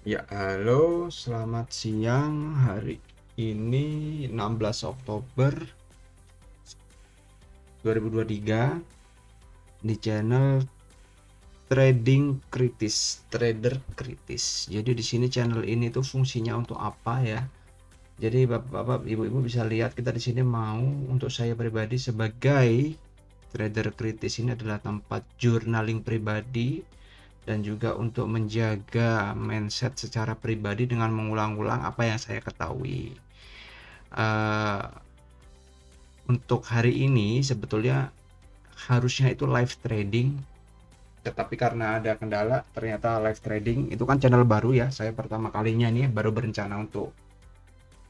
Ya, halo, selamat siang. Hari ini 16 Oktober 2023 di channel Trading Kritis, Trader Kritis. Jadi di sini channel ini tuh fungsinya untuk apa ya? Jadi Bapak-bapak, Ibu-ibu bisa lihat kita di sini mau untuk saya pribadi sebagai trader kritis ini adalah tempat journaling pribadi dan juga untuk menjaga mindset secara pribadi dengan mengulang-ulang apa yang saya ketahui. uh, untuk hari ini sebetulnya harusnya itu live trading, tetapi karena ada kendala ternyata live trading itu kan channel baru ya, saya pertama kalinya nih baru berencana untuk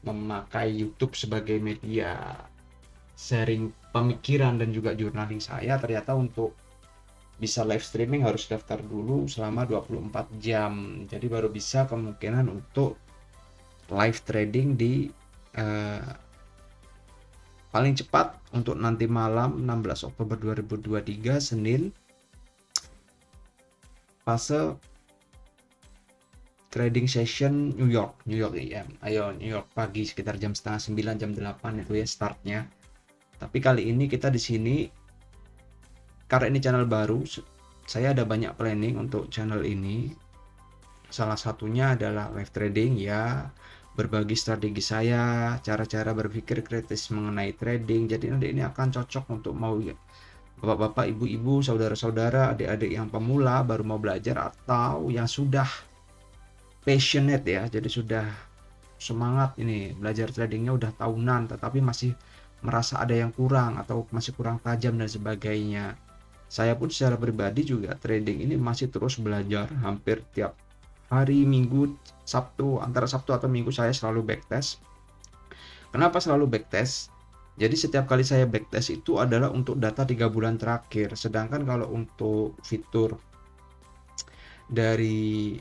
memakai YouTube sebagai media sharing pemikiran dan juga journaling saya. Ternyata untuk bisa live streaming harus daftar dulu selama 24 jam, jadi baru bisa kemungkinan untuk live trading di uh, paling cepat untuk nanti malam 16 Oktober 2023 Senin, fase trading session New York ya. Ayo New York pagi sekitar jam setengah 9 jam 8 itu ya startnya. Tapi kali ini kita di sini karena ini channel baru, saya ada banyak planning untuk channel ini. Salah satunya adalah live trading ya, berbagi strategi saya, cara-cara berpikir kritis mengenai trading. Jadi nanti ini akan cocok untuk mau ya bapak-bapak, ibu-ibu, saudara-saudara, adik-adik yang pemula baru mau belajar atau yang sudah passionate ya. Jadi sudah semangat ini belajar tradingnya udah tahunan tetapi masih merasa ada yang kurang atau masih kurang tajam dan sebagainya. Saya pun secara pribadi juga trading ini masih terus belajar hampir tiap hari, Minggu, Sabtu, antara Sabtu atau Minggu saya selalu backtest. Kenapa selalu backtest? Jadi setiap kali saya backtest itu adalah untuk data 3 bulan terakhir. Sedangkan kalau untuk fitur dari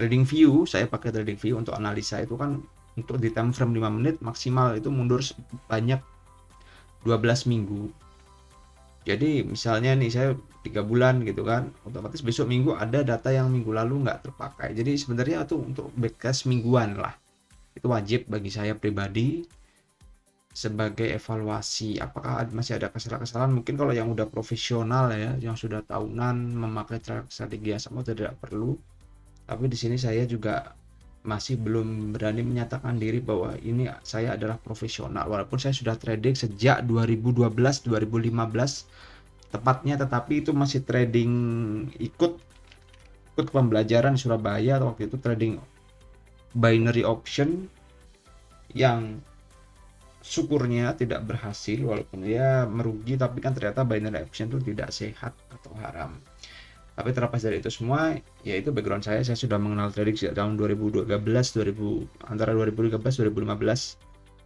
TradingView, saya pakai TradingView untuk analisa itu kan untuk di time frame 5 menit maksimal itu mundur banyak 12 minggu. Jadi misalnya nih saya 3 bulan gitu kan, otomatis besok minggu ada data yang minggu lalu nggak terpakai. Jadi sebenarnya itu untuk backtest mingguan lah. Itu wajib bagi saya pribadi sebagai evaluasi apakah masih ada kesalahan-kesalahan. Mungkin kalau yang udah profesional ya, yang sudah tahunan memakai strategi yang sama tidak perlu. Tapi di sini saya juga masih belum berani menyatakan diri bahwa ini saya adalah profesional walaupun saya sudah trading sejak 2012 2015 tepatnya, tetapi itu masih trading ikut ikut pembelajaran di Surabaya. Waktu itu trading binary option yang syukurnya tidak berhasil walaupun ya merugi, tapi kan ternyata binary option itu tidak sehat atau haram. Tapi terlepas dari itu semua, yaitu background saya sudah mengenal trading sejak tahun 2013, 2000 antara 2013 2015.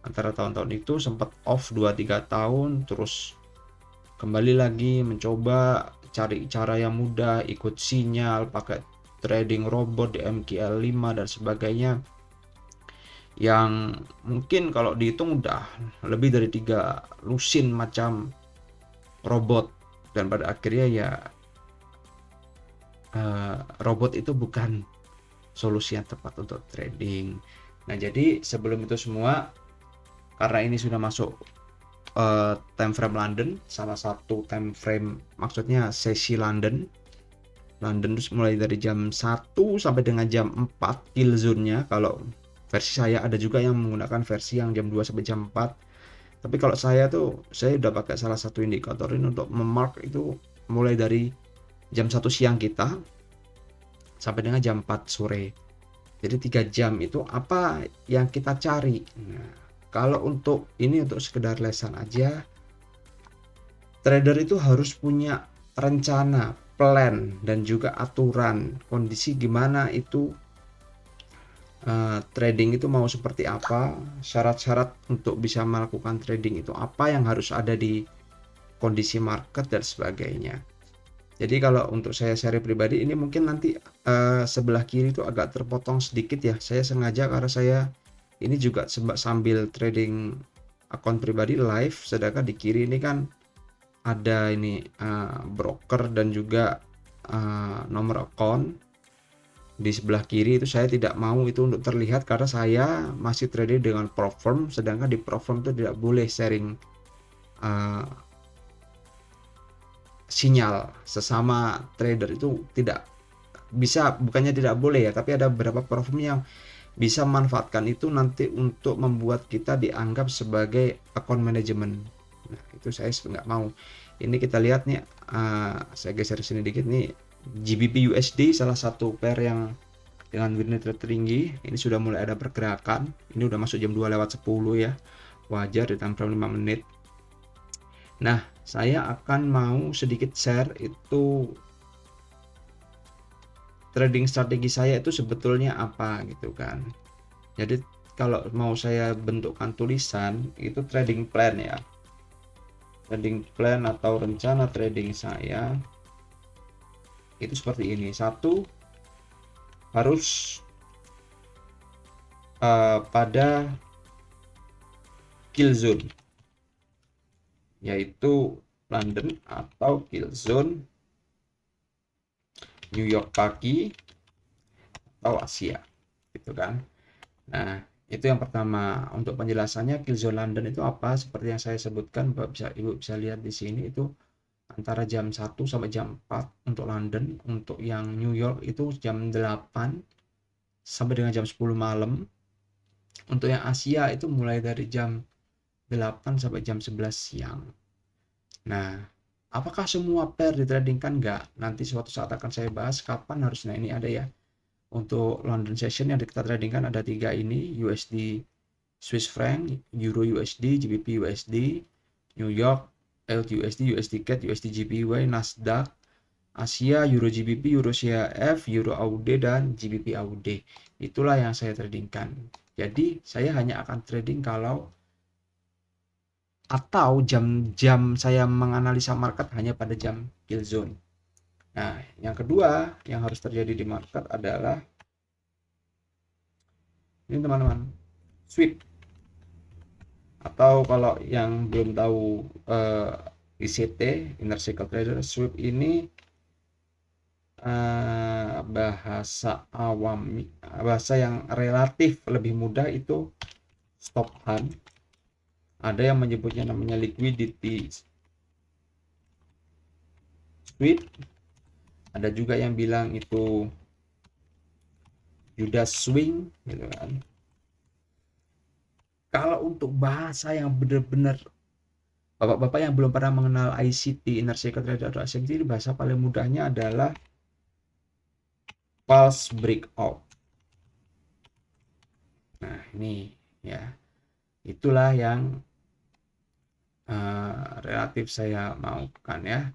Antara tahun-tahun itu sempat off 2-3 tahun, terus kembali lagi mencoba cari cara yang mudah, ikut sinyal, pakai trading robot di MQL5 dan sebagainya. Yang mungkin kalau dihitung udah lebih dari 3 lusin macam robot, dan pada akhirnya ya robot itu bukan solusi yang tepat untuk trading. Nah, jadi sebelum itu semua, karena ini sudah masuk time frame London, salah satu time frame maksudnya sesi London. London itu mulai dari jam 1 sampai dengan jam 4 kill zone-nya. Kalau versi saya ada juga yang menggunakan versi yang jam 2 sampai jam 4. Tapi kalau saya tuh saya udah pakai salah satu indikator ini untuk memark itu mulai dari jam 1 siang kita sampai dengan jam 4 sore. Jadi 3 jam itu apa yang kita cari. Nah, kalau untuk ini untuk sekedar lesan aja, trader itu harus punya rencana, plan, dan juga aturan kondisi gimana itu trading itu mau seperti apa, syarat-syarat untuk bisa melakukan trading itu apa yang harus ada di kondisi market dan sebagainya. Jadi kalau untuk saya share pribadi ini mungkin nanti sebelah kiri itu agak terpotong sedikit ya. Saya sengaja karena saya ini juga sambil trading akun pribadi live, sedangkan di kiri ini kan ada ini broker dan juga nomor akun. Di sebelah kiri itu saya tidak mau itu untuk terlihat karena saya masih trading dengan prop firm, sedangkan di prop firm itu tidak boleh sharing uh, sinyal sesama trader, itu tidak bisa, bukannya tidak boleh ya, tapi ada beberapa prop firm yang bisa manfaatkan itu nanti untuk membuat kita dianggap sebagai account management. Nah, itu saya nggak mau. Ini kita lihat nih, saya geser sini dikit nih, GBP USD salah satu pair yang dengan wind rate tertinggi. Ini sudah mulai ada pergerakan. Ini udah masuk jam 2:10 ya. Wajar di time frame 5 menit. Nah, saya akan mau sedikit share itu trading strategi saya itu sebetulnya apa gitu kan. Jadi kalau mau saya bentukkan tulisan itu trading plan ya. Trading plan atau rencana trading saya itu seperti ini. Satu, harus pada kill zone, yaitu London atau kill zone New York pagi atau Asia gitu kan. Nah, itu yang pertama. Untuk penjelasannya, kill zone London itu apa? Seperti yang saya sebutkan, Ibu bisa lihat di sini, itu antara jam 1 sampai jam 4 untuk London. Untuk yang New York itu jam 8 sampai dengan jam 10 malam. Untuk yang Asia itu mulai dari jam 8 sampai jam 11 siang. Nah, apakah semua pair ditradingkan? Enggak. Nanti suatu saat akan saya bahas kapan harus. Nah, ini ada ya. Untuk London session yang kita tradingkan ada 3 ini, USD Swiss franc, Euro USD, GBP USD, New York LUSD, USD CAD, USD JPY, Nasdaq, Asia, Euro GBP, Euro CHF, Euro AUD, dan GBP AUD. Itulah yang saya tradingkan. Jadi saya hanya akan trading kalau atau jam-jam saya menganalisa market hanya pada jam kill zone. Nah, yang kedua yang harus terjadi di market adalah ini teman-teman, sweep, atau kalau yang belum tahu ICT, Inner Cycle Trader, sweep ini bahasa awam, bahasa yang relatif lebih mudah itu stop hunt. Ada yang menyebutnya namanya liquidity sweep, ada juga yang bilang itu Judas swing gitu kan. Kalau untuk bahasa yang benar-benar bapak-bapak yang belum pernah mengenal ICT, Inner Cycle Trader atau ICT, bahasa paling mudahnya adalah pulse breakout. Nah, ini ya, itulah yang relatif saya maukan ya.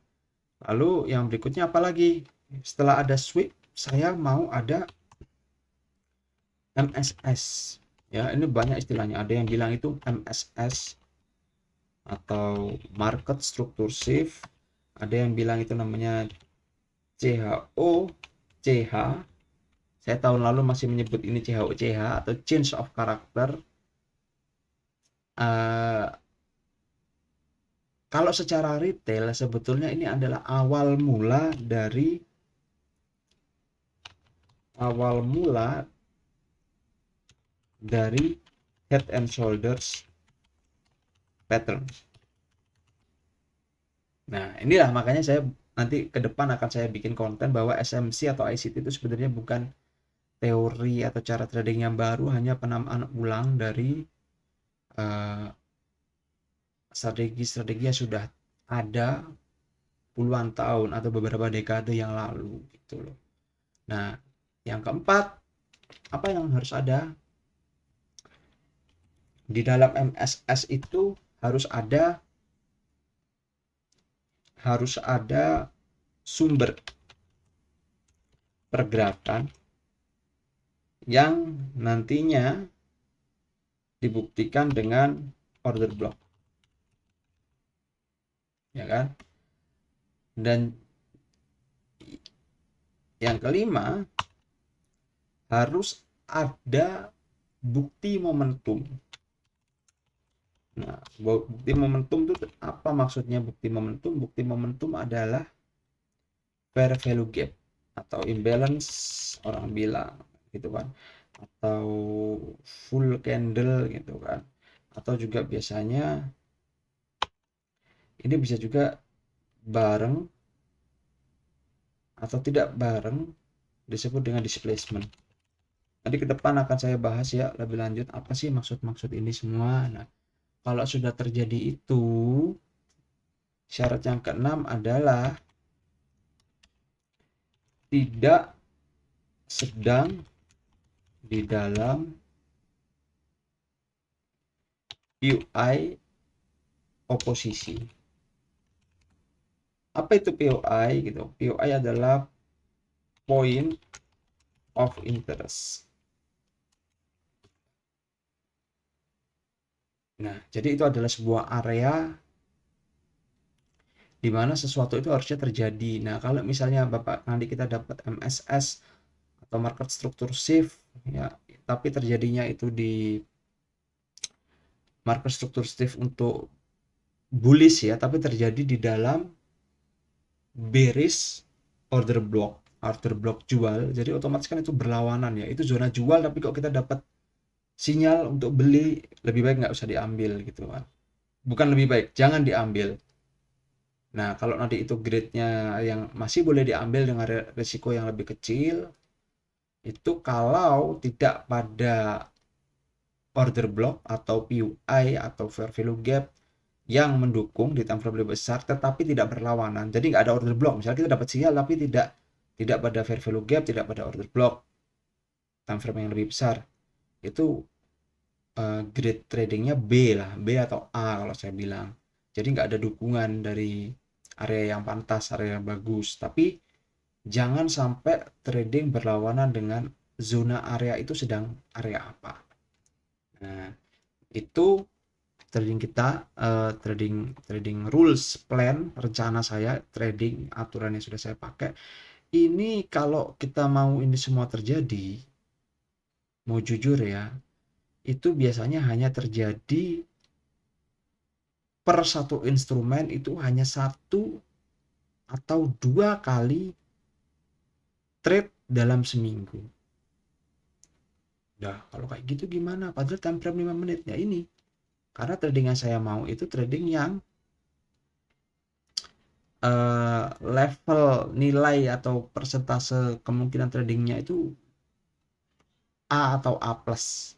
Lalu yang berikutnya apa lagi? Setelah ada sweep, saya mau ada MSS. Ya, ini banyak istilahnya. Ada yang bilang itu MSS atau market structure shift. Ada yang bilang itu namanya CHO, CH. Saya tahun lalu masih menyebut ini CHO, CH atau change of character. Kalau secara retail sebetulnya ini adalah awal mula dari head and shoulders pattern. Nah, inilah makanya saya nanti ke depan akan saya bikin konten bahwa SMC atau ICT itu sebenarnya bukan teori atau cara trading yang baru, hanya penamaan ulang dari strategi-strategi yang sudah ada puluhan tahun atau beberapa dekade yang lalu gitu loh. Nah, yang keempat, apa yang harus ada di dalam MSS itu? Harus ada sumber pergerakan yang nantinya dibuktikan dengan order block, ya kan? Dan yang kelima, harus ada bukti momentum. Nah, bukti momentum itu apa maksudnya? Bukti momentum adalah fair value gap atau imbalance orang bilang gitu kan, atau full candle gitu kan, atau juga biasanya ini bisa juga bareng atau tidak bareng, disebut dengan displacement. Nanti ke depan akan saya bahas ya lebih lanjut apa sih maksud-maksud ini semua. Nah, kalau sudah terjadi itu, syarat yang keenam adalah tidak sedang di dalam POI oposisi. Apa itu POI gitu? POI adalah point of interest. Nah, jadi itu adalah sebuah area di mana sesuatu itu harusnya terjadi. Nah, kalau misalnya Bapak nanti kita dapat MSS atau market structure shift ya, tapi terjadinya itu di market structure shift untuk bullish ya, tapi terjadi di dalam bearish order block jual, jadi otomatis kan itu berlawanan ya, itu zona jual, tapi kok kita dapat sinyal untuk beli, lebih baik nggak usah diambil gitu kan. Bukan lebih baik, jangan diambil. Nah, kalau nanti itu grade-nya yang masih boleh diambil dengan resiko yang lebih kecil, itu kalau tidak pada order block atau PUI atau fair value gap yang mendukung di time frame lebih besar tetapi tidak berlawanan. Jadi nggak ada order block. Misalnya kita dapat sinyal tapi tidak pada fair value gap, tidak pada order block time frame yang lebih besar. Itu grade tradingnya B lah, B atau A kalau saya bilang. Jadi nggak ada dukungan dari area yang pantas, area yang bagus. Tapi jangan sampai trading berlawanan dengan zona area itu sedang area apa. Nah, itu trading kita, trading trading rules plan, rencana saya trading, aturan yang sudah saya pakai. Ini kalau kita mau ini semua terjadi, mau jujur ya, itu biasanya hanya terjadi per satu instrumen itu hanya 1 atau 2 kali trade dalam seminggu. Nah, kalau kayak gitu gimana? Padahal time frame 5 menit ya ini. Karena trading yang saya mau itu trading yang level nilai atau persentase kemungkinan tradingnya itu A atau A plus.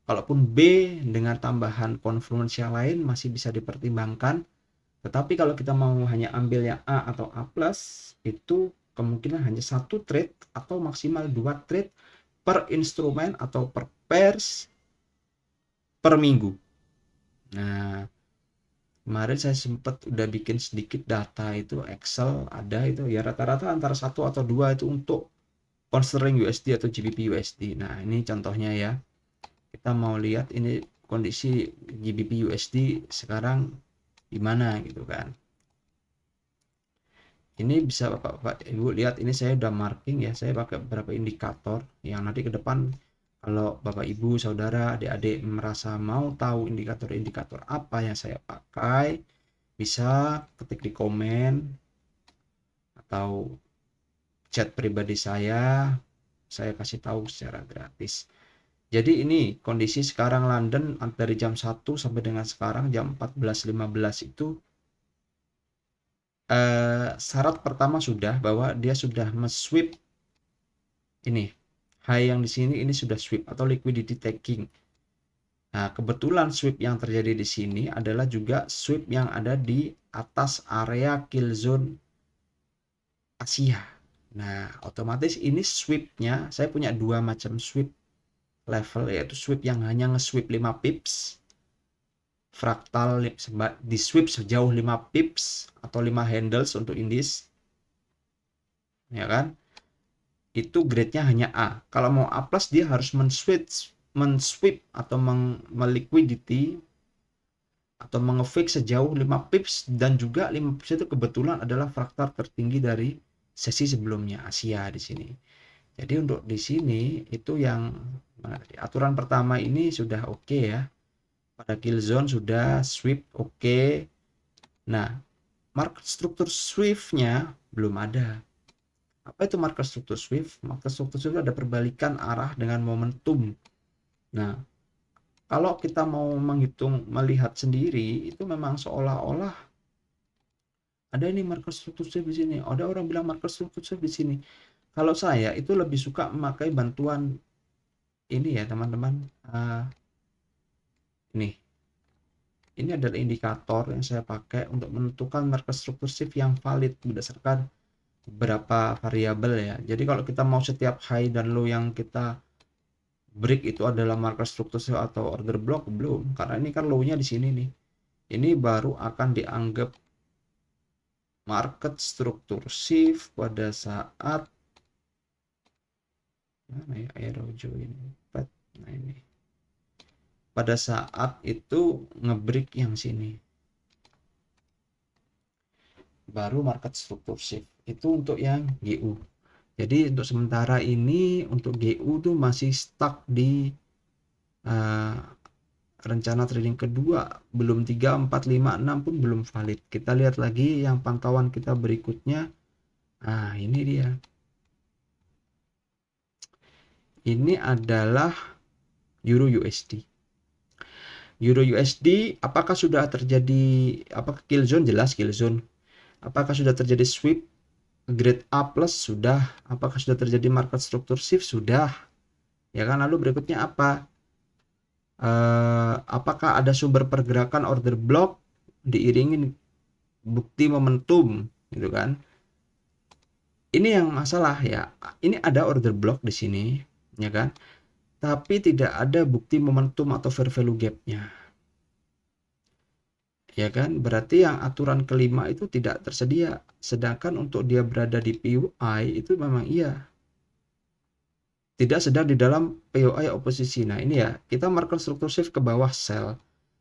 Kalaupun B dengan tambahan confluence yang lain masih bisa dipertimbangkan. Tetapi kalau kita mau hanya ambil yang A atau A plus, itu kemungkinan hanya 1 trade atau maksimal 2 trade per instrumen atau per pairs per minggu. Nah, kemarin saya sempat udah bikin sedikit data itu Excel, ada itu ya rata-rata antara 1 atau 2 itu untuk pound sterling USD atau GBP USD. Nah, ini contohnya ya. Kita mau lihat ini kondisi GBP USD sekarang gimana gitu kan. Ini bisa Bapak Ibu lihat, ini saya udah marking ya, saya pakai beberapa indikator yang nanti ke depan kalau Bapak Ibu, saudara, adik-adik merasa mau tahu indikator-indikator apa yang saya pakai, bisa ketik di komen atau chat pribadi saya kasih tahu secara gratis. Jadi ini kondisi sekarang London dari jam 1 sampai dengan sekarang jam 14.15 itu syarat pertama sudah bahwa dia sudah sweep ini high yang di sini, ini sudah sweep atau liquidity taking. Nah, kebetulan sweep yang terjadi di sini adalah juga sweep yang ada di atas area kill zone Asia. Nah, otomatis ini sweepnya saya punya 2 macam sweep level, yaitu sweep yang hanya nge-sweep 5 pips, fraktal di sweep sejauh 5 pips atau 5 handles untuk indis, ya kan? Itu grade-nya hanya A. Kalau mau A plus dia harus men-sweep atau meliquidity atau mengefix sejauh 5 pips, dan juga 5 pips itu kebetulan adalah fraktal tertinggi dari sesi sebelumnya Asia di sini. Jadi untuk di sini itu yang aturan pertama ini sudah oke ya. Pada kill zone sudah sweep oke. Nah, market struktur sweep-nya belum ada. Apa itu market struktur swift? Market struktur swift ada perbalikan arah dengan momentum. Nah, kalau kita mau melihat sendiri, itu memang seolah-olah ada ini market struktur swift di sini. Ada orang bilang market struktur swift di sini. Kalau saya itu lebih suka memakai bantuan ini ya teman-teman. Nih, ini adalah indikator yang saya pakai untuk menentukan market struktur shift yang valid berdasarkan beberapa variabel ya. Jadi kalau kita mau setiap high dan low yang kita break itu adalah market struktur shift atau order block, belum, karena ini kan low-nya di sini nih. Ini baru akan dianggap market struktur shift pada saat mana ya, arrow join. Nah ini pada saat itu ngebreak yang sini, baru market struktur shift. Itu untuk yang GU. Jadi untuk sementara ini untuk GU tuh masih stuck di uh, rencana trading kedua, belum 3, 4, 5, 6 pun belum valid. Kita lihat lagi yang pantauan kita berikutnya. Nah ini dia, ini adalah Euro USD. Euro USD apakah sudah terjadi, apakah kill zone? Jelas kill zone. Apakah sudah terjadi sweep grade A plus? Sudah. Apakah sudah terjadi market structure shift? Sudah. Ya kan, lalu berikutnya apa? Apakah ada sumber pergerakan order block diiringi bukti momentum gitu kan? Ini yang masalah ya. Ini ada order block di sini, ya kan? Tapi tidak ada bukti momentum atau fair value gap-nya. Ya kan? Berarti yang aturan kelima itu tidak tersedia. Sedangkan untuk dia berada di PUI itu memang iya. Tidak sedang di dalam POI oposisi. Nah, ini ya, kita market struktur shift ke bawah sell.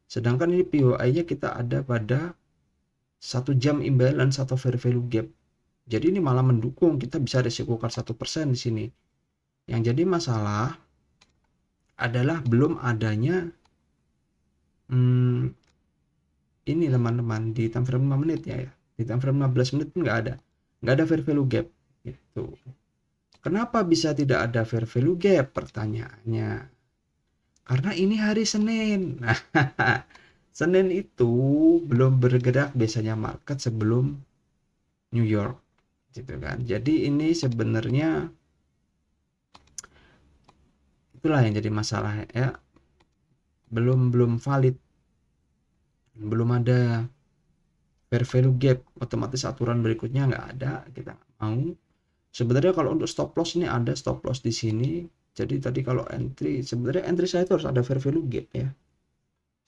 Sedangkan ini POI-nya kita ada pada 1 jam imbalance atau fair value gap. Jadi ini malah mendukung kita bisa resikokan 1% di sini. Yang jadi masalah adalah belum adanya ini teman-teman di time frame 5 menit ya. Di time frame 15 menit pun nggak ada. Nggak ada fair value gap gitu. Kenapa bisa tidak ada fair value gap? Pertanyaannya. Karena ini hari Senin. Senin itu belum bergerak biasanya market sebelum New York gitu kan. Jadi ini sebenarnya itulah yang jadi masalah ya. Belum valid. Belum ada fair value gap, otomatis aturan berikutnya nggak ada, kita nggak mau. Sebenarnya kalau untuk stop loss ini ada stop loss di sini. Jadi tadi kalau entry, sebenarnya entry saya itu harus ada fair value gap ya.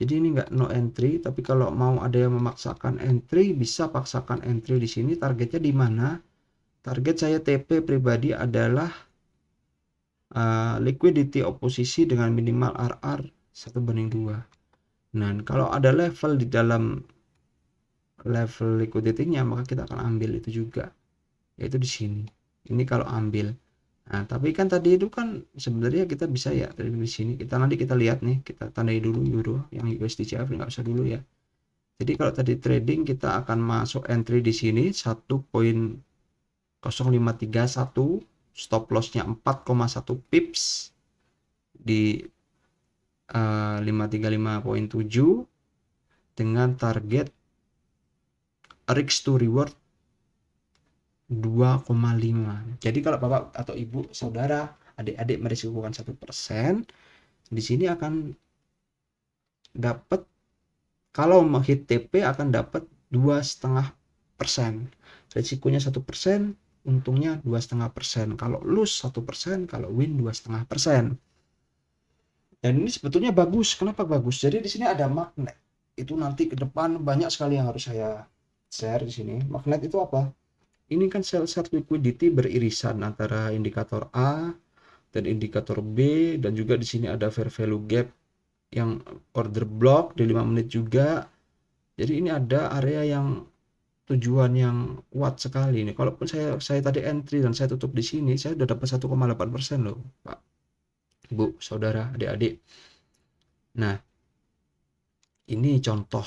Jadi ini nggak no entry, tapi kalau mau ada yang memaksakan entry, bisa paksakan entry di sini. Targetnya di mana? Target saya TP pribadi adalah liquidity oposisi dengan minimal RR 1/2. Nah, kalau ada level di dalam level liquidity-nya, maka kita akan ambil itu juga, yaitu di sini. Ini kalau ambil. Nah, tapi kan tadi itu kan sebenarnya kita bisa ya dari sini. Nanti kita lihat nih, kita tandai dulu euro yang USD CAF nggak usah dulu ya. Jadi kalau tadi trading kita akan masuk entry di sini 1.0531, stop loss-nya 4,1 pips di 535.7 dengan target risk to reward 2,5. Jadi kalau Bapak atau Ibu, saudara, adik-adik merisikokan 1%, di sini akan dapat, kalau mau hit TP akan dapat 2,5%. Risikonya 1%, untungnya 2,5%. Kalau lose 1%, kalau win 2,5%. Dan ini sebetulnya bagus. Kenapa bagus? Jadi di sini ada magnet. Itu nanti ke depan banyak sekali yang harus saya share di sini. Magnet itu apa? Ini kan sell-side liquidity beririsan antara indikator A dan indikator B, dan juga di sini ada fair value gap yang order block di 5 menit juga. Jadi ini ada area yang tujuan yang kuat sekali nih. Kalaupun saya tadi entry dan saya tutup di sini, saya udah dapat 1,8% loh, Pak, Bu, saudara, adik-adik. Nah, ini contoh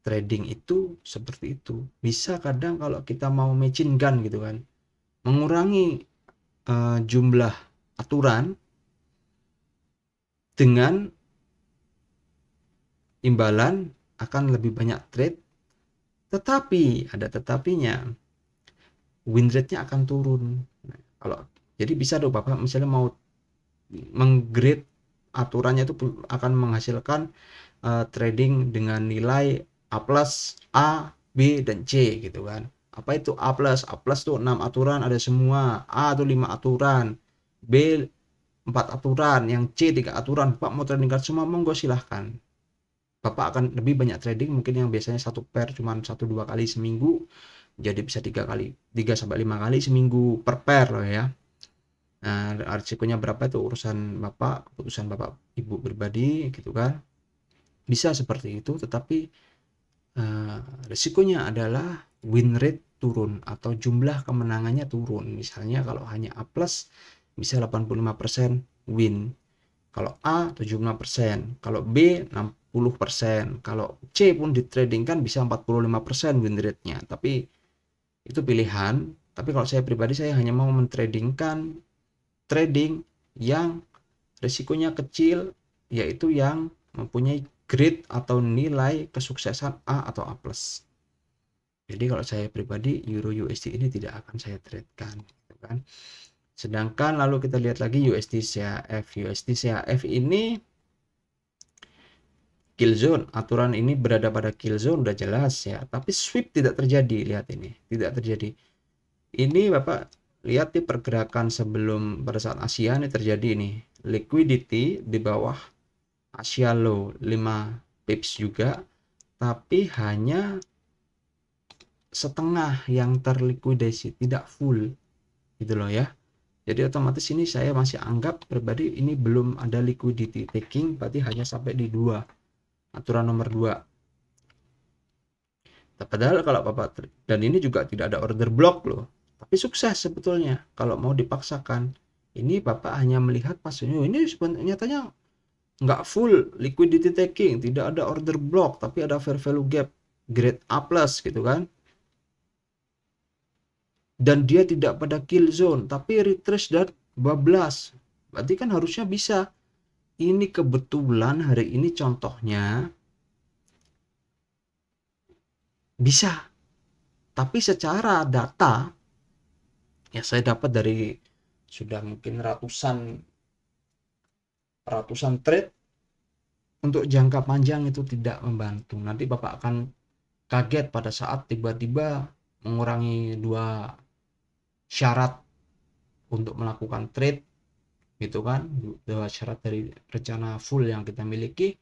trading itu seperti itu. Bisa kadang kalau kita mau machine gun gitu kan, mengurangi jumlah aturan dengan imbalan akan lebih banyak trade, tetapi ada tetapinya, win rate-nya akan turun. Nah, kalau jadi bisa dong Bapak misalnya mau menggrade aturannya itu akan menghasilkan trading dengan nilai A plus, A, B, dan C gitu kan. Apa itu A plus? A plus tuh 6 aturan ada semua, A tuh 5 aturan, B 4 aturan, yang C 3 aturan. Bapak mau trading card semua, monggo silahkan. Bapak akan lebih banyak trading, mungkin yang biasanya satu pair cuma 1-2 kali seminggu, jadi bisa 3 sampai 5 kali seminggu per pair loh ya. Nah, risikonya berapa itu urusan Bapak, keputusan Bapak Ibu pribadi gitu kan. Bisa seperti itu, tetapi risikonya adalah win rate turun atau jumlah kemenangannya turun. Misalnya kalau hanya A plus bisa 85% win. Kalau A 75%, kalau B 60%, kalau C pun di trading kan bisa 45% win rate-nya. Tapi itu pilihan. Tapi kalau saya pribadi saya hanya mau mentradingkan trading yang risikonya kecil, yaitu yang mempunyai grade atau nilai kesuksesan A atau A+. Jadi kalau saya pribadi Euro USD ini tidak akan saya tradekan, gitu kan. Sedangkan lalu kita lihat lagi USD CHF. USD CHF ini kill zone, aturan ini berada pada kill zone udah jelas ya, tapi sweep tidak terjadi. Lihat ini, tidak terjadi. Ini Bapak lihat di pergerakan sebelum pada saat Asia ini terjadi ini liquidity di bawah Asia low 5 pips juga, tapi hanya setengah yang terlikuidasi, tidak full gitu loh ya. Jadi otomatis ini saya masih anggap pribadi ini belum ada liquidity taking, berarti hanya sampai di 2, aturan nomor 2. Padahal kalau Bapak, dan ini juga tidak ada order block loh, tapi sukses sebetulnya kalau mau dipaksakan. Ini Bapak hanya melihat pasnya, ini sebenarnya nyatanya nggak full liquidity taking, tidak ada order block, tapi ada fair value gap grade A plus gitu kan. Dan dia tidak pada kill zone, tapi retrace dan bablas. Berarti kan harusnya bisa. Ini kebetulan hari ini contohnya bisa. Tapi secara data, ya saya dapat dari sudah mungkin ratusan trade, untuk jangka panjang itu tidak membantu. Nanti Bapak akan kaget pada saat tiba-tiba mengurangi 2 syarat untuk melakukan trade gitu kan, 2 syarat dari rencana full yang kita miliki,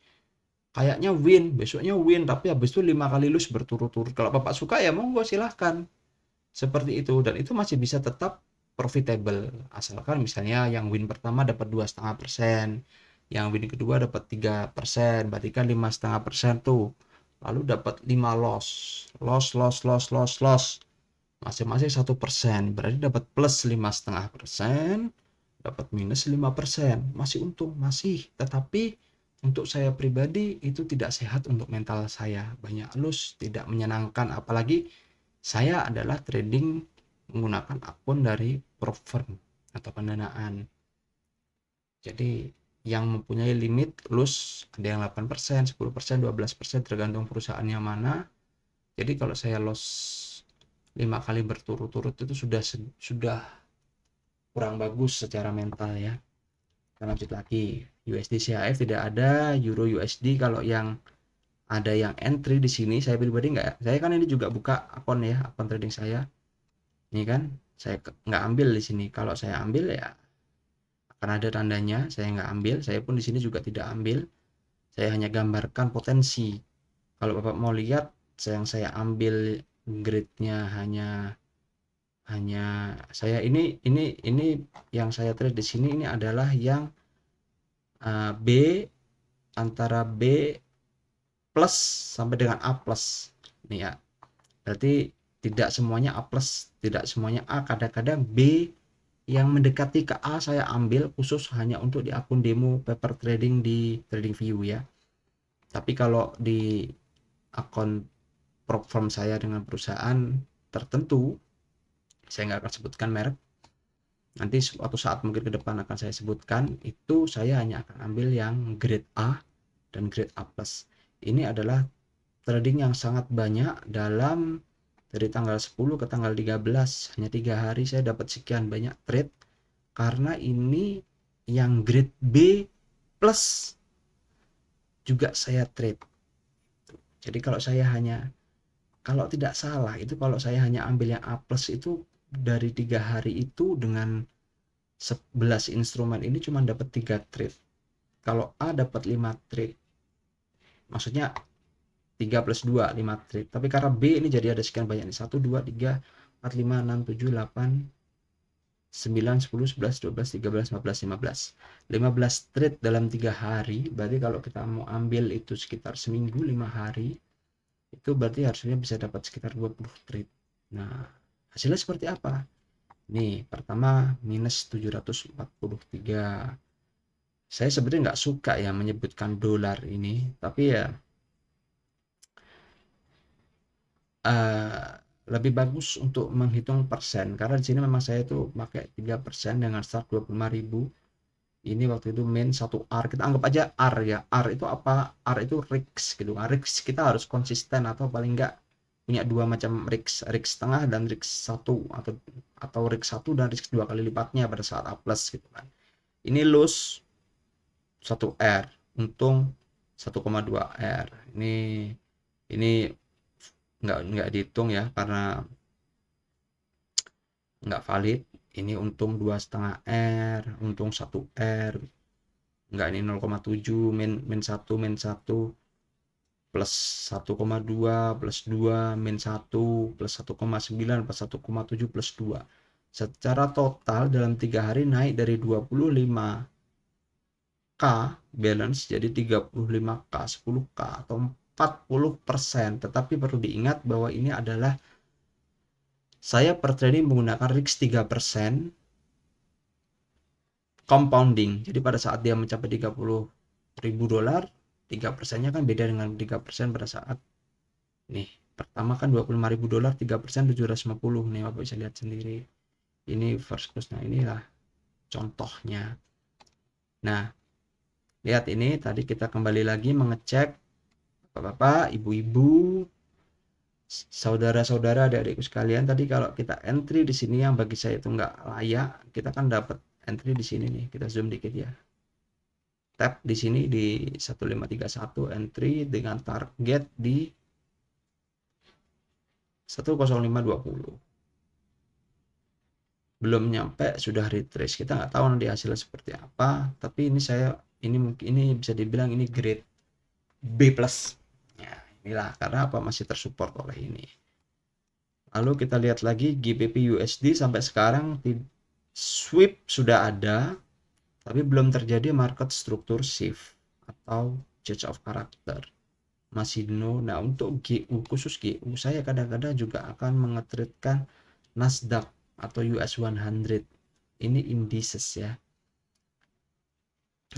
kayaknya win, besoknya win, tapi habis itu 5 kali lose berturut-turut. Kalau Bapak suka ya monggo silahkan seperti itu, dan itu masih bisa tetap profitable asalkan misalnya yang win pertama dapat 2,5%, yang win kedua dapat 3%, berarti kan 5,5% tuh, lalu dapat 5 loss masing-masing 1%, berarti dapat plus 5,5%, dapat minus 5%, masih untung, masih. Tetapi untuk saya pribadi itu tidak sehat untuk mental saya, banyak lose, tidak menyenangkan, apalagi saya adalah trading menggunakan akun dari prop firm atau pendanaan. Jadi yang mempunyai limit loss ada yang 8%, 10%, 12%, tergantung perusahaannya mana. Jadi kalau saya loss 5 kali berturut-turut itu sudah kurang bagus secara mental ya. Kita lanjut lagi, USD CHF tidak ada, Euro USD kalau yang ada yang entry di sini saya pribadi nggak, saya kan ini juga buka akun ya, akun trading saya ini kan, saya nggak ambil di sini. Kalau saya ambil ya akan ada tandanya, saya nggak ambil. Saya pun di sini juga tidak ambil, saya hanya gambarkan potensi. Kalau Bapak mau lihat yang saya ambil grade-nya hanya saya ini yang saya trade di sini ini adalah yang B, antara B plus sampai dengan A plus nih ya. Berarti tidak semuanya A plus, tidak semuanya A, kadang-kadang B yang mendekati ke A saya ambil khusus hanya untuk di akun demo paper trading di TradingView ya. Tapi kalau di akun prop firm saya dengan perusahaan tertentu, saya nggak akan sebutkan merek, nanti suatu saat mungkin ke depan akan saya sebutkan, itu saya hanya akan ambil yang grade A dan grade A+. Ini adalah trading yang sangat banyak dalam dari tanggal 10 ke tanggal 13, hanya 3 hari saya dapat sekian banyak trade, karena ini yang grade B plus juga saya trade. Jadi kalau tidak salah itu kalau saya hanya ambil yang A plus itu dari 3 hari itu dengan 11 instrumen ini cuma dapat 3 trade. Kalau A dapat 5 trade, maksudnya 3 plus 2, 5 trade. Tapi karena B ini jadi ada sekian banyak nih. 1, 2, 3, 4, 5, 6, 7, 8, 9, 10, 11, 12, 13, 14, 15. 15 trade dalam 3 hari. Berarti kalau kita mau ambil itu sekitar seminggu 5 hari, itu berarti harusnya bisa dapat sekitar 20 trade. Nah, hasilnya seperti apa? Nih, pertama minus 743. Saya sebenarnya nggak suka ya menyebutkan dolar ini, tapi ya lebih bagus untuk menghitung persen, karena di sini memang saya itu pakai 3% dengan start 25.000. Ini waktu itu main 1 R, kita anggap aja R ya. R itu apa? R itu RIX gitu. Nah, RIX kita harus konsisten atau paling enggak punya dua macam RIX, RIX setengah dan RIX 1, atau RIX 1 dan RIX 2 kali lipatnya pada saat A plus gitu kan. Ini loss 1 R, untung 1,2 R. Ini nggak dihitung ya karena nggak valid. Ini untung 2,5 R, untung 1 R, nggak, ini 0,7, min 1 plus 1,2 plus 2 min 1 plus 1,9 plus 1,7 plus 2. Secara total dalam 3 hari naik dari 25K balance jadi 35K, 10K atau 40%. Tetapi perlu diingat bahwa ini adalah saya per trading menggunakan RIX 3% compounding. Jadi pada saat dia mencapai 30.000 dolar, 3%-nya kan beda dengan 3% pada saat nih pertama kan 25.000 dolar, 3% 750 nih, Bapak bisa lihat sendiri. Ini first close. Nah, inilah contohnya. Nah, lihat ini tadi kita kembali lagi mengecek Bapak-bapak, ibu-ibu, saudara-saudara, adik-adikku sekalian, tadi kalau kita entry di sini yang bagi saya itu nggak layak, kita kan dapat entry di sini nih. Kita zoom dikit ya. Tap di sini di 1531 entry dengan target di 10520. Belum nyampe sudah retrace. Kita nggak tahu nanti hasilnya seperti apa, tapi ini bisa dibilang ini grade B plus. Ya, inilah karena apa, masih tersupport oleh ini. Lalu kita lihat lagi GBP USD sampai sekarang sweep sudah ada, tapi belum terjadi market structure shift atau change of character. Masih no. Nah, untuk GU, khusus GU, saya kadang-kadang juga akan mengetritkan Nasdaq atau US 100. Ini indices ya.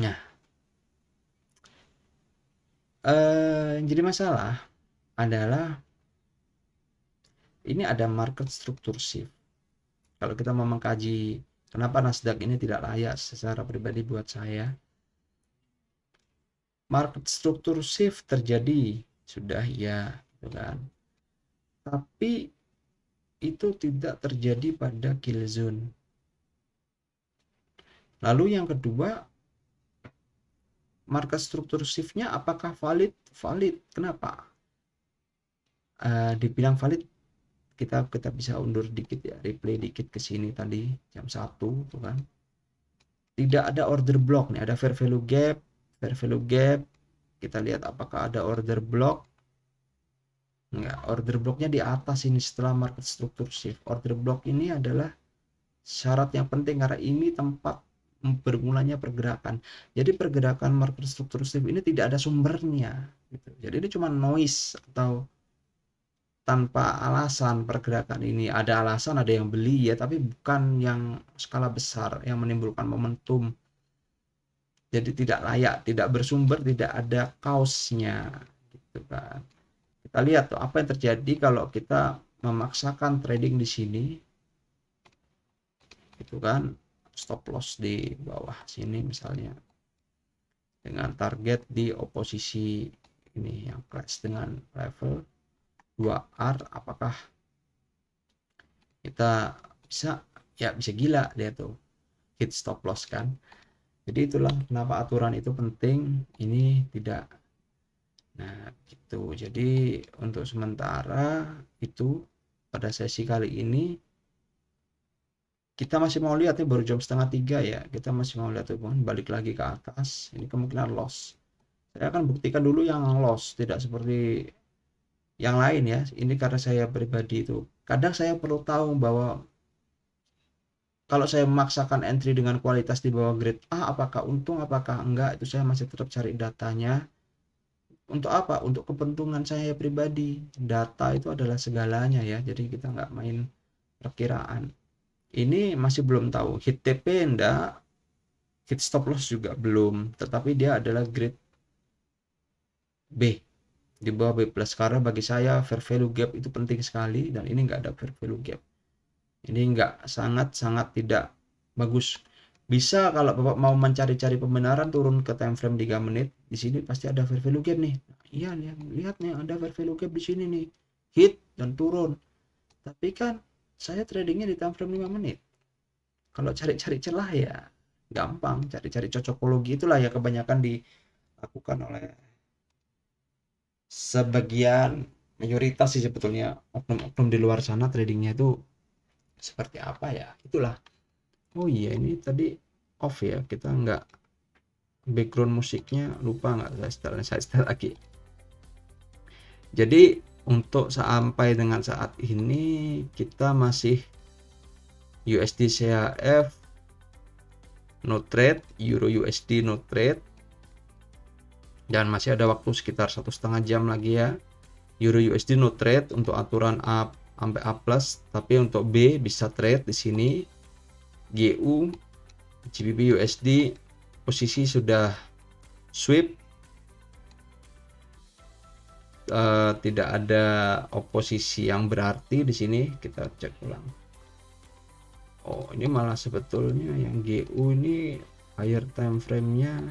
Nah, yang jadi masalah adalah ini ada market structure shift. Kalau kita mau mengkaji kenapa Nasdaq ini tidak layak secara pribadi buat saya, market structure shift terjadi sudah ya, gitu kan. Tapi itu tidak terjadi pada kill zone. Lalu yang kedua, market structure shift-nya apakah valid? Valid. Kenapa? Dibilang valid, kita bisa undur dikit ya, replay dikit ke sini tadi jam 1 tuh kan. Tidak ada order block nih, ada fair value gap, Kita lihat apakah ada order block. Enggak, order blocknya di atas ini setelah market structure shift. Order block ini adalah syarat yang penting karena ini tempat bermulanya pergerakan. Jadi pergerakan market structure shift ini tidak ada sumbernya gitu. Jadi ini cuma noise atau tanpa alasan pergerakan ini. Ada alasan, ada yang beli ya, tapi bukan yang skala besar yang menimbulkan momentum. Jadi tidak layak, tidak bersumber, tidak ada kausnya gitu kan. Kita lihat tuh apa yang terjadi kalau kita memaksakan trading di sini. itu kan, stop loss di bawah sini misalnya dengan target di oposisi ini yang crash dengan level 2R, apakah kita bisa, ya bisa gila dia tuh hit stop loss kan. Jadi itulah kenapa aturan itu penting, ini tidak. Nah gitu, jadi untuk sementara itu pada sesi kali ini kita masih mau lihat nih, baru jam 2:30 ya, kita masih mau lihat hubungan balik lagi ke atas, ini kemungkinan loss. Saya akan buktikan dulu yang loss, tidak seperti yang lain ya. Ini karena saya pribadi itu kadang saya perlu tahu bahwa kalau saya memaksakan entry dengan kualitas di bawah grade A, apakah untung apakah enggak, itu saya masih tetap cari datanya. Untuk apa? Untuk kepentingan saya pribadi. Data itu adalah segalanya ya, jadi kita nggak main perkiraan. Ini masih belum tahu hit TP enggak, hit stop loss juga belum, tetapi dia adalah grade B, di bawah B plus, karena bagi saya fair value gap itu penting sekali, dan ini nggak ada fair value gap. Ini nggak, sangat-sangat tidak bagus. Bisa kalau Bapak mau mencari-cari pembenaran, turun ke time frame 3 menit, di sini pasti ada fair value gap nih. Iya nih, lihat nih ada fair value gap di sini nih, hit dan turun. Tapi kan saya tradingnya di time frame 5 menit. Kalau cari-cari celah ya gampang, cari-cari cocokologi, itulah ya kebanyakan dilakukan oleh sebagian, mayoritas sih sebetulnya, oknum-oknum di luar sana tradingnya itu seperti apa ya, itulah. Oh iya, ini tadi off ya, kita nggak, background musiknya lupa, nggak saya setel lagi. Jadi untuk sampai dengan saat ini kita masih USD CHF no trade, Euro USD no trade, dan masih ada waktu sekitar 1,5 jam lagi ya. Euro USD no trade untuk aturan A sampai A+, tapi untuk B bisa trade di sini. GU GBP USD posisi sudah sweep, tidak ada oposisi yang berarti di sini. Kita cek ulang. Oh, ini malah sebetulnya yang GU ini higher time frame-nya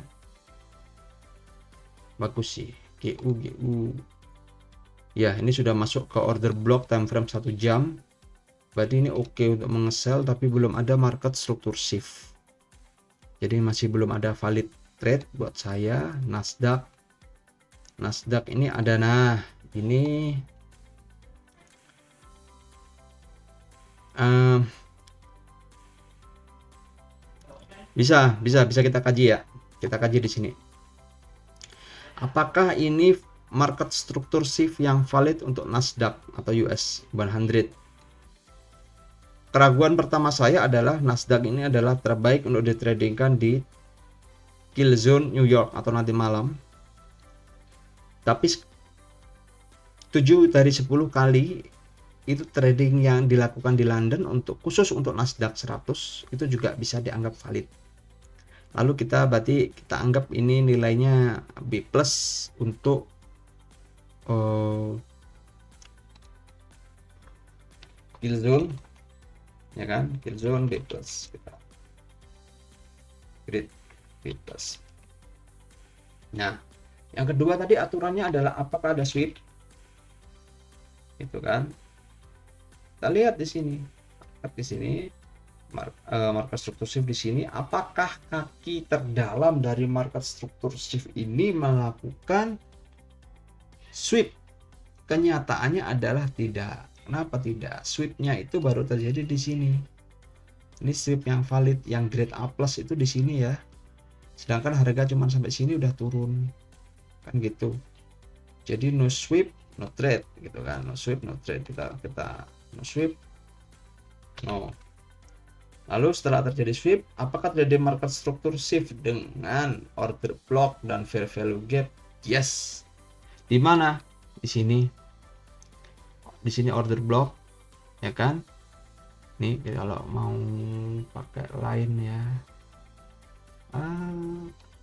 bagus sih. GU ya, ini sudah masuk ke order block time frame 1 jam. Berarti ini oke untuk mengesel, tapi belum ada market struktur shift. Jadi masih belum ada valid trade buat saya. Nasdaq ini ada, nah ini bisa kita kaji ya. Kita kaji di sini. Apakah ini market struktur shift yang valid untuk Nasdaq atau US 100? Keraguan pertama saya adalah Nasdaq ini adalah terbaik untuk ditradingkan di kill zone New York atau nanti malam. Tapi 7 dari 10 kali itu trading yang dilakukan di London untuk khusus untuk Nasdaq 100 itu juga bisa dianggap valid. Lalu kita anggap ini nilainya B+ untuk kill zone, ya kan, kill zone B+, kita grade B+. Nah, yang kedua tadi aturannya adalah apakah ada sweep, itu kan. Kita lihat di sini, market struktur shift di sini, apakah kaki terdalam dari market struktur shift ini melakukan sweep? Kenyataannya adalah tidak. Kenapa tidak? Sweepnya itu baru terjadi di sini. Ini sweep yang valid, yang grade A+ itu di sini ya. Sedangkan harga cuma sampai sini udah turun, kan gitu. Jadi no sweep, no trade gitu kan. No sweep, no trade. Kita no sweep, no. Lalu setelah terjadi sweep, apakah terjadi market struktur shift dengan order block dan fair value gap? Yes. Di mana? Di sini. Di sini order block, ya kan? Nih kalau mau pakai line ya.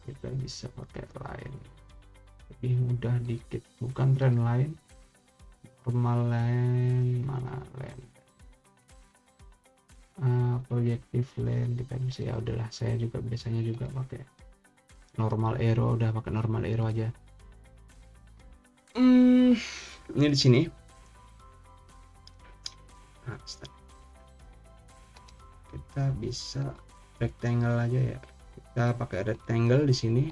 Kita bisa pakai line. Lebih mudah dikit, bukan trend line. Normal line, mana line? Projective lane depends ya udahlah, saya juga biasanya juga pakai normal arrow, udah pakai normal arrow aja. Ini di sini. Nah, kita bisa rectangle aja ya. Kita pakai rectangle di sini.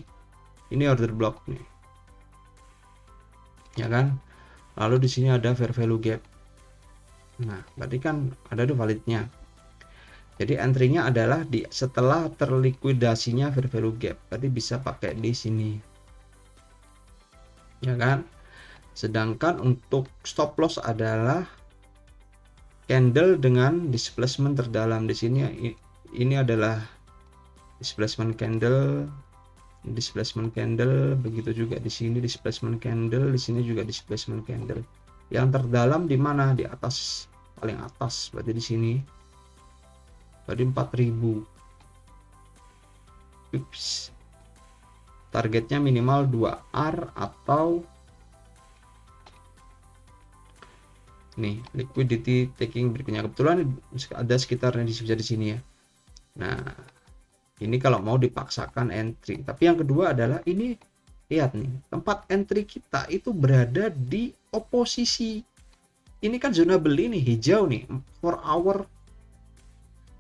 Ini order block nih. Ya kan? Lalu di sini ada fair value gap. Nah, berarti kan ada tuh validnya. Jadi entry-nya adalah di setelah terlikuidasinya fair value gap. Berarti bisa pakai di sini. Ya kan? Sedangkan untuk stop loss adalah candle dengan displacement terdalam. Di sini ini adalah displacement candle, begitu juga di sini displacement candle, di sini juga displacement candle. Yang terdalam di mana? Di atas, paling atas, berarti di sini. Berarti 4000. Ups. Targetnya minimal 2R atau nih liquidity taking berikutnya, kebetulan ada sekitarnya di sini ya. Nah, ini kalau mau dipaksakan entry. Tapi yang kedua adalah ini, lihat nih, tempat entry kita itu berada di oposisi. Ini kan zona beli nih, hijau nih, 4 hour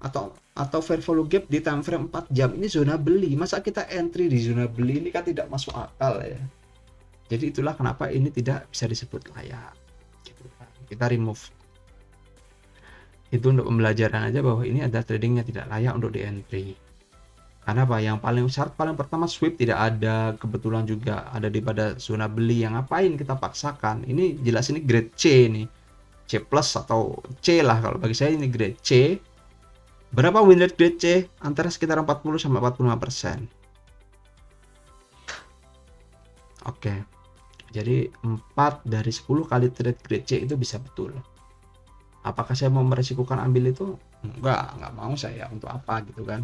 atau fair value gap di time frame 4 jam. Ini zona beli. Masa kita entry di zona beli? Ini kan tidak masuk akal ya. Jadi itulah kenapa ini tidak bisa disebut layak. Gitu kan. Kita remove. Itu untuk pembelajaran aja bahwa ini ada tradingnya tidak layak untuk di entry. Karena apa? Yang paling syarat paling pertama sweep tidak ada, kebetulan juga ada di pada zona beli. Yang ngapain kita paksakan? Ini jelas ini grade C nih. C plus atau C lah, kalau bagi saya ini grade C. Berapa win rate grade C? Antara sekitar 40 sampai 45%. Oke. Jadi 4 dari 10 kali trade grade C itu bisa betul. Apakah saya mau meresikukan ambil itu? Enggak mau saya, untuk apa gitu kan.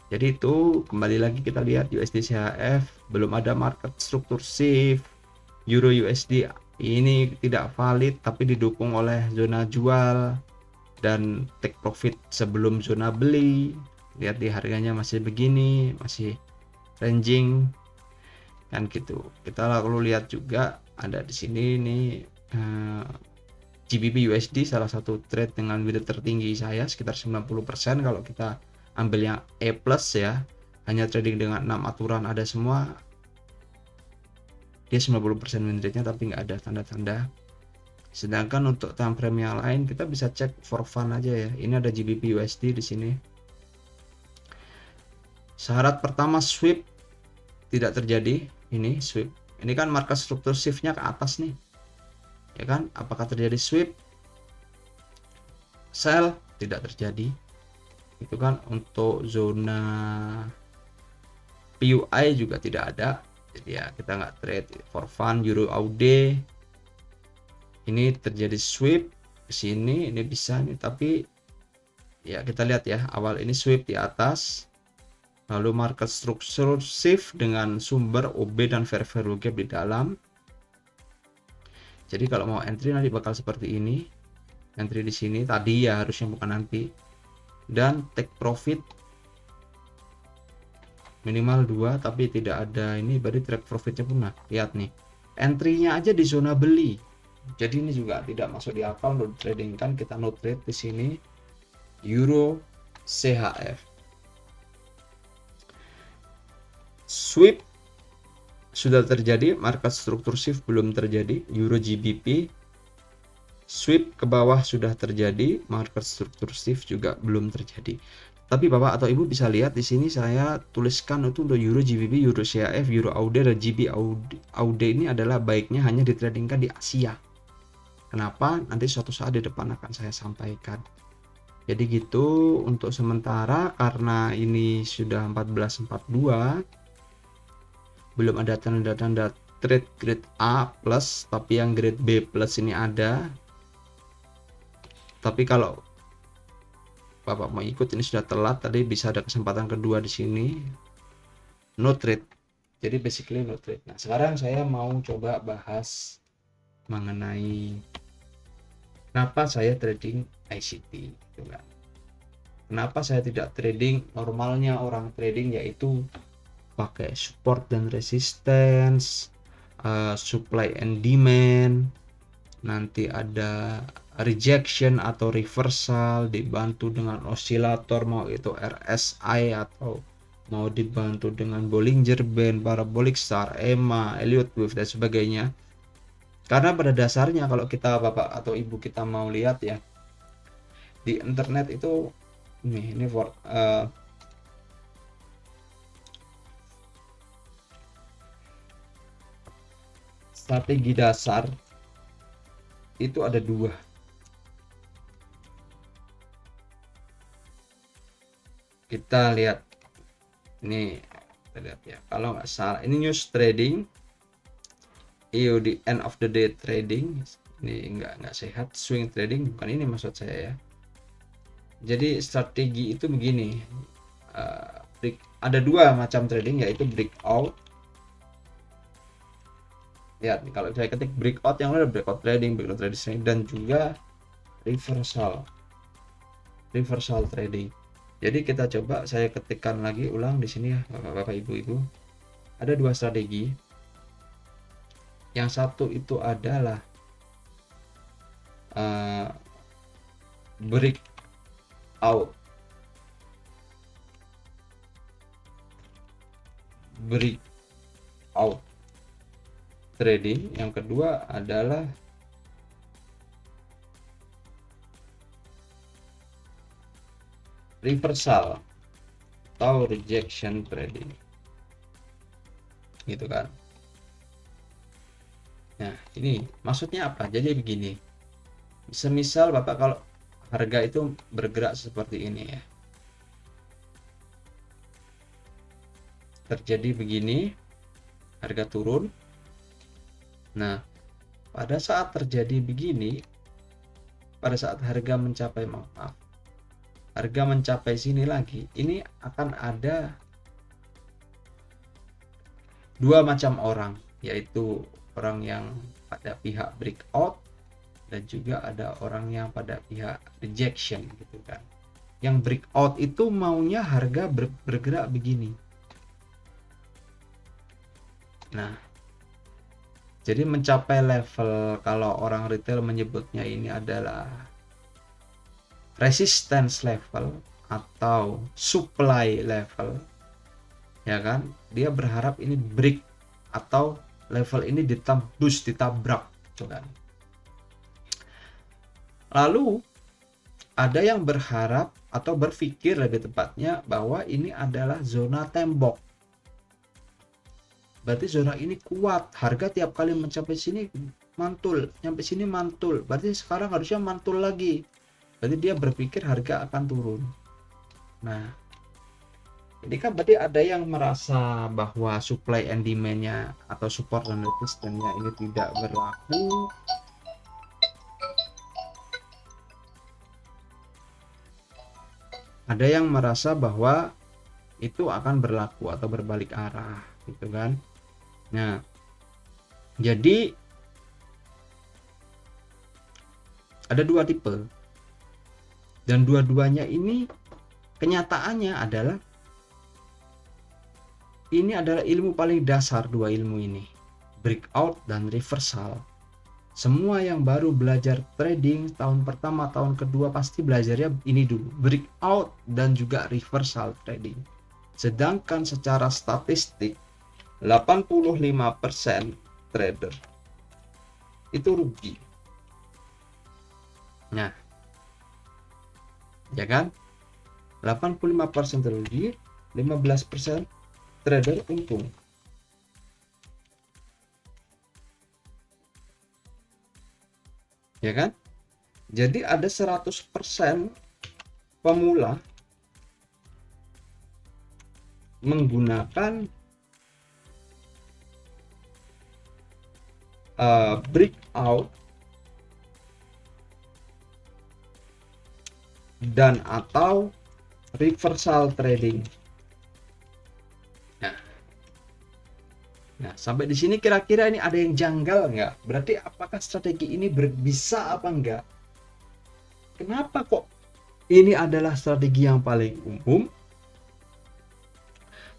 Jadi itu kembali lagi kita lihat USD CHF belum ada market struktur shift. Euro USD ini tidak valid tapi didukung oleh zona jual dan take profit sebelum zona beli. Lihat di harganya masih begini, masih ranging kan gitu. Kita lalu lihat juga ada di sini nih GBP USD, salah satu trade dengan bid tertinggi saya sekitar 90%. Kalau kita ambil yang E plus ya, hanya trading dengan 6 aturan ada semua, dia 90% win rate-nya tapi nggak ada tanda-tanda. Sedangkan untuk time frame yang lain kita bisa cek for fun aja ya. Ini ada GBP USD di sini. Syarat pertama sweep tidak terjadi. Ini sweep. Ini kan market struktur shift-nya ke atas nih. Ya kan? Apakah terjadi sweep? Sell tidak terjadi. Itu kan untuk zona PUI juga tidak ada. Jadi ya kita nggak trade for fun. Euro AUD ini terjadi sweep ke sini, ini bisa nih, tapi ya kita lihat ya, awal ini sweep di atas, lalu market structure shift dengan sumber OB dan fair value gap di dalam. Jadi kalau mau entry nanti bakal seperti ini. Entry di sini tadi ya, harusnya bukan nanti. Dan take profit minimal 2 tapi tidak ada ini, berarti take profitnya pun nah, lihat nih. Entry-nya aja di zona beli. Jadi ini juga tidak masuk di akal untuk trading kan. Kita no trade di sini. Euro CHF. Sweep sudah terjadi, market struktur shift belum terjadi. Euro GBP sweep ke bawah sudah terjadi, market struktur shift juga belum terjadi. Tapi Bapak atau Ibu bisa lihat di sini saya tuliskan itu untuk Euro GBP, Euro CHF, Euro AUD dan GB AUD ini adalah baiknya hanya ditradingkan di Asia. Kenapa? Nanti suatu saat di depan akan saya sampaikan. Jadi gitu untuk sementara, karena ini sudah 14.42, belum ada tanda-tanda trade grade A plus, tapi yang grade B plus ini ada. Tapi kalau Bapak mau ikut, ini sudah telat, tadi bisa ada kesempatan kedua di sini. No trade. Jadi basically no trade. Nah, sekarang saya mau coba bahas mengenai kenapa saya trading ICT gitu kan. Kenapa saya tidak trading normalnya orang trading, yaitu pakai support dan resistance, supply and demand, nanti ada rejection atau reversal, dibantu dengan osilator, mau itu RSI atau mau dibantu dengan Bollinger Band, parabolic star, EMA, Elliott Wave dan sebagainya. Karena pada dasarnya kalau kita bapak atau ibu kita mau lihat ya di internet itu ini strategi dasar itu ada dua. Kita lihat ini, kita lihat ya, kalau nggak salah ini news trading, EOD end of the day trading, ini nggak sehat. Swing trading bukan ini maksud saya ya. Jadi strategi itu begini, ada dua macam trading, yaitu breakout. Lihat nih, kalau saya ketik breakout, yang ada breakout trading dan juga reversal trading. Jadi kita coba, saya ketikkan lagi ulang di sini ya bapak-bapak ibu-ibu. Ada dua strategi. Yang satu itu adalah breakout trading. Yang kedua adalah reversal atau rejection trading, gitu kan. Nah, ini maksudnya apa? Jadi begini, semisal bapak kalau harga itu bergerak seperti ini ya, terjadi begini, harga turun. Nah, pada saat terjadi begini, pada saat harga mencapai, harga mencapai sini lagi, ini akan ada dua macam orang, yaitu orang yang pada pihak breakout dan juga ada orang yang pada pihak rejection, gitu kan. Yang breakout itu maunya harga bergerak begini. Nah, jadi mencapai level, kalau orang retail menyebutnya ini adalah resistance level atau supply level, ya kan. Dia berharap ini break atau level ini ditembus, ditabrak, gitu kan. Lalu ada yang berharap atau berpikir lebih tepatnya bahwa ini adalah zona tembok. Berarti zona ini kuat, harga tiap kali mencapai sini mantul, sampai sini mantul, berarti sekarang harusnya mantul lagi. Berarti dia berpikir harga akan turun. Nah, ini kan berarti ada yang merasa bahwa supply and demand-nya atau support dan resistance-nya ini tidak berlaku. Ada yang merasa bahwa itu akan berlaku atau berbalik arah, gitu kan. Nah, jadi ada dua tipe. Dan dua-duanya ini kenyataannya adalah ini adalah ilmu paling dasar, dua ilmu ini, breakout dan reversal. Semua yang baru belajar trading tahun pertama, tahun kedua pasti belajarnya ini dulu, breakout dan juga reversal trading. Sedangkan secara statistik 85% trader itu rugi. Nah, ya kan? 85% rugi, 15% trader untung. Ya kan? Jadi ada 100% pemula menggunakan breakout dan atau reversal trading. Nah, sampai di sini kira-kira ini ada yang janggal nggak? Berarti apakah strategi ini bisa apa enggak? Kenapa kok Ini adalah strategi yang paling umum.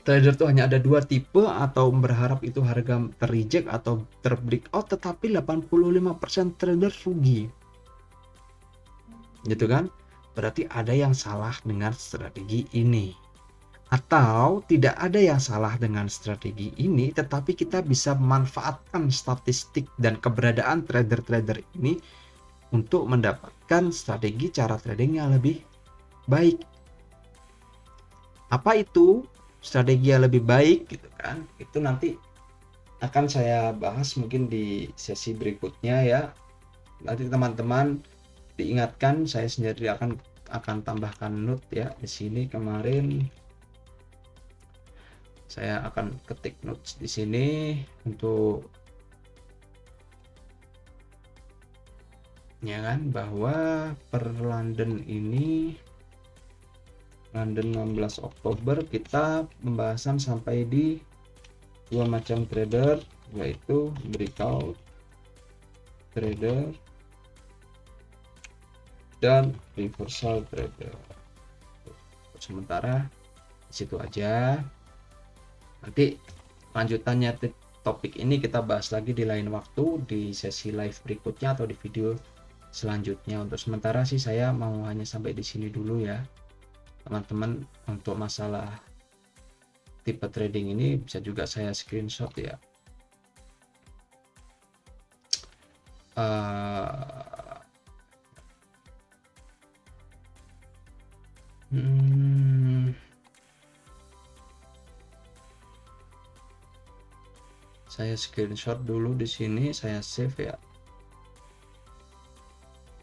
Trader tuh hanya ada dua tipe, atau berharap itu harga terreject atau terbreakout, tetapi 85% trader rugi. Gitu kan? Berarti ada yang salah dengan strategi ini. Atau tidak ada yang salah dengan strategi ini, tetapi kita bisa memanfaatkan statistik dan keberadaan trader-trader ini untuk mendapatkan strategi cara trading yang lebih baik. Apa itu strategi yang lebih baik gitu kan? Itu nanti akan saya bahas mungkin di sesi berikutnya ya. Nanti teman-teman diingatkan, saya sendiri akan tambahkan note ya di sini. Kemarin saya akan ketik notes di sini untuk ya kan, bahwa per London ini, London 16 Oktober kita pembahasan sampai di dua macam trader, yaitu breakout trader dan reversal trader. Sementara di situ aja. Nanti lanjutannya topik ini kita bahas lagi di lain waktu, di sesi live berikutnya atau di video selanjutnya. Untuk sementara sih saya mau hanya sampai di sini dulu ya teman-teman. Untuk masalah tipe trading ini bisa juga saya screenshot ya. Saya screenshot dulu di sini, saya save ya.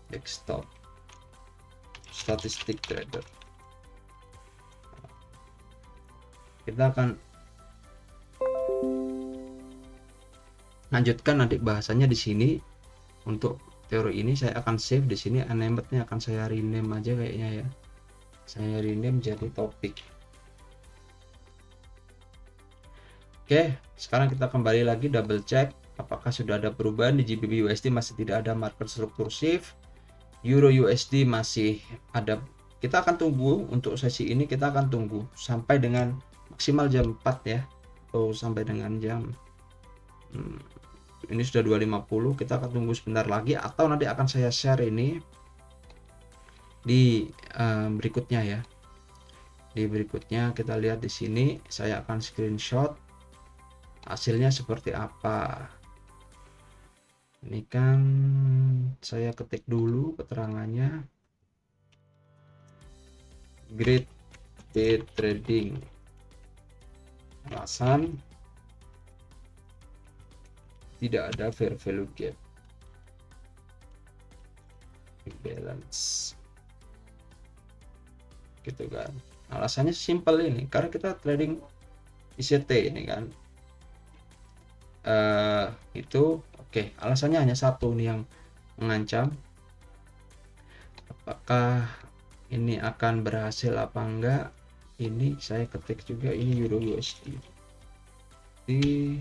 Desktop statistik trader. Kita akan lanjutkan nanti bahasanya di sini. Untuk teori ini saya akan save di sini, animate-nya akan saya rename aja kayaknya ya. Saya rename jadi topik. Oke, sekarang kita kembali lagi double check apakah sudah ada perubahan. Di GBP USD masih tidak ada market struktur shift. Euro USD masih ada. Kita akan tunggu untuk sesi ini, kita akan tunggu sampai dengan maksimal jam 4 ya, atau sampai dengan jam ini sudah 2.50. Kita akan tunggu sebentar lagi, atau nanti akan saya share ini di berikutnya ya. Di berikutnya kita lihat di sini, saya akan screenshot hasilnya seperti apa. Ini kan saya ketik dulu keterangannya. Great day trading. Alasan tidak ada fair value gap. Balance. Gitu kan. Alasannya simple ini, karena kita trading ICT ini kan. Itu oke. Alasannya hanya satu nih yang mengancam. Apakah ini akan berhasil apa enggak? Ini saya ketik juga, ini Euro USD di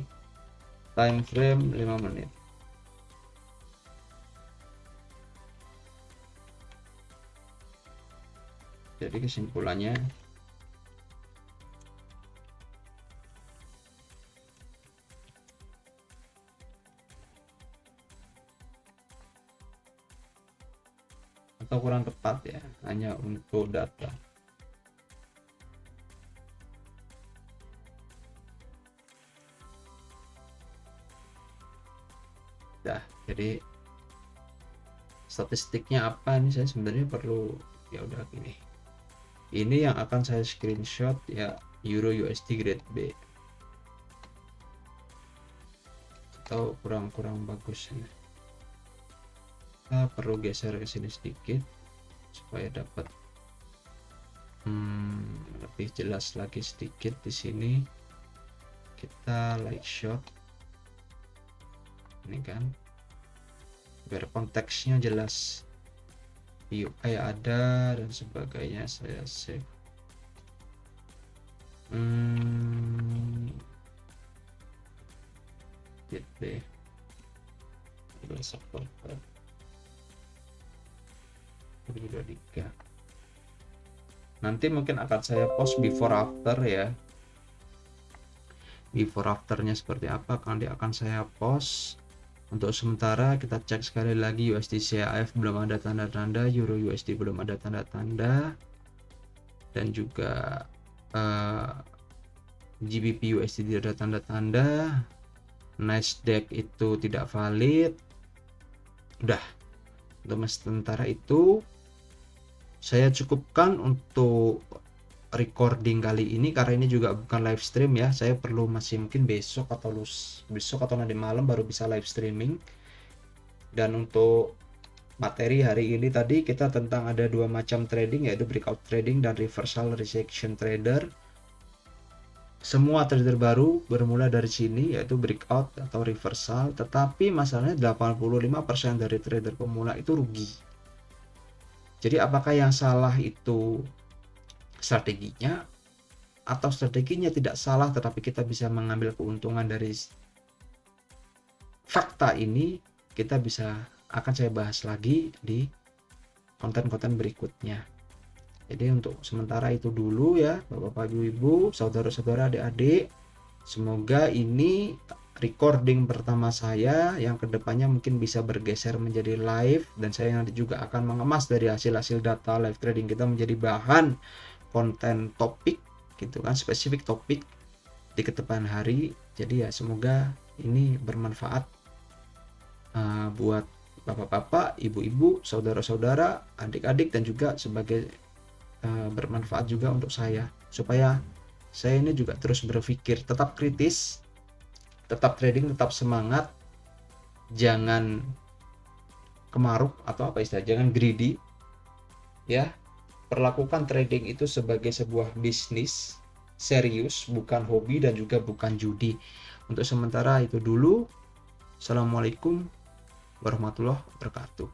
time frame 5 menit. Jadi kesimpulannya atau kurang tepat ya, hanya untuk data. Dah, jadi statistiknya apa ini saya sebenarnya perlu ya udah gini. Ini yang akan saya screenshot ya, Euro USD grade B. Atau kurang bagus ini. Kita perlu geser ke sini sedikit supaya dapat lebih jelas lagi sedikit. Di sini kita light shot ini kan, biar konteksnya jelas, UI ada dan sebagainya. Saya save. Gitu 11 Oktober 2023. Nanti mungkin akan saya post before after ya. Before afternya seperti apa nanti akan saya post. Untuk sementara kita cek sekali lagi, USD CHF belum ada tanda-tanda, Euro USD belum ada tanda-tanda, dan juga GBP USD tidak ada tanda-tanda, Nasdaq itu tidak valid. Udah, untuk sementara itu saya cukupkan untuk recording kali ini, karena ini juga bukan live stream ya. Saya perlu masih mungkin besok atau nanti malam baru bisa live streaming. Dan untuk materi hari ini tadi kita tentang ada dua macam trading, yaitu breakout trading dan reversal rejection trader. Semua trader baru bermula dari sini, yaitu breakout atau reversal, tetapi masalahnya 85% dari trader pemula itu rugi. Jadi apakah yang salah itu strateginya, atau strateginya tidak salah tetapi kita bisa mengambil keuntungan dari fakta ini? Kita akan saya bahas lagi di konten-konten berikutnya. Jadi untuk sementara itu dulu ya Bapak-bapak, Ibu-ibu, saudara-saudara, adik-adik. Semoga ini recording pertama saya yang kedepannya mungkin bisa bergeser menjadi live, dan saya nanti juga akan mengemas dari hasil-hasil data live trading kita menjadi bahan konten topik gitu kan, spesifik topik di kedepan hari. Jadi ya semoga ini bermanfaat buat bapak-bapak, ibu-ibu, saudara-saudara, adik-adik, dan juga sebagai bermanfaat juga untuk saya, supaya saya ini juga terus berpikir, tetap kritis, tetap trading, tetap semangat, jangan kemaruk atau apa istilah, jangan greedy ya. Perlakukan trading itu sebagai sebuah bisnis serius, bukan hobi dan juga bukan judi. Untuk sementara itu dulu. Assalamualaikum warahmatullahi wabarakatuh.